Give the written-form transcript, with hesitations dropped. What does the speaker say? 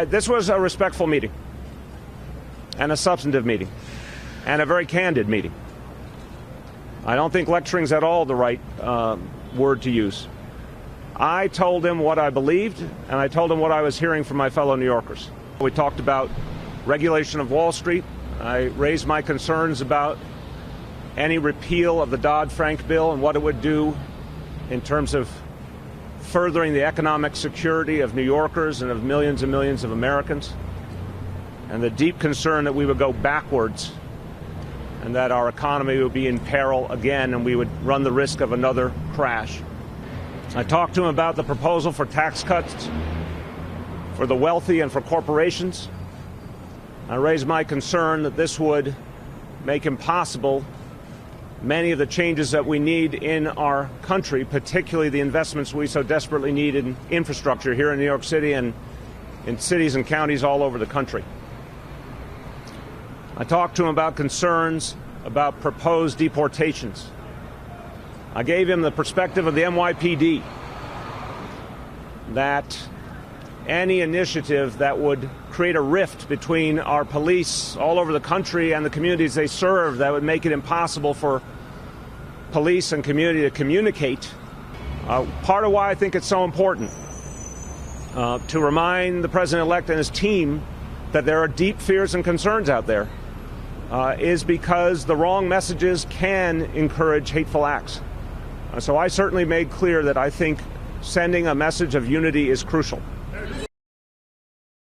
This was a respectful meeting and a substantive meeting and a very candid meeting. I don't think lecturing's at all the right word to use. I told him what I believed, and I told him what I was hearing from my fellow New Yorkers. We talked about regulation of Wall Street. I raised my concerns about any repeal of the Dodd-Frank bill and what it would do in terms of furthering the economic security of New Yorkers and of millions and millions of Americans, and the deep concern that we would go backwards and that our economy would be in peril again and we would run the risk of another crash. I talked to him about the proposal for tax cuts for the wealthy and for corporations. I raised my concern that this would make impossible many of the changes that we need in our country, particularly the investments we so desperately need in infrastructure here in New York City and in cities and counties all over the country. I talked to him about concerns about proposed deportations. I gave him the perspective of the NYPD that any initiative that would create a rift between our police all over the country and the communities they serve, that would make it impossible for police and community to communicate. Part of why I think it's so important to remind the president-elect and his team that there are deep fears and concerns out there is because the wrong messages can encourage hateful acts. So I certainly made clear that I think sending a message of unity is crucial.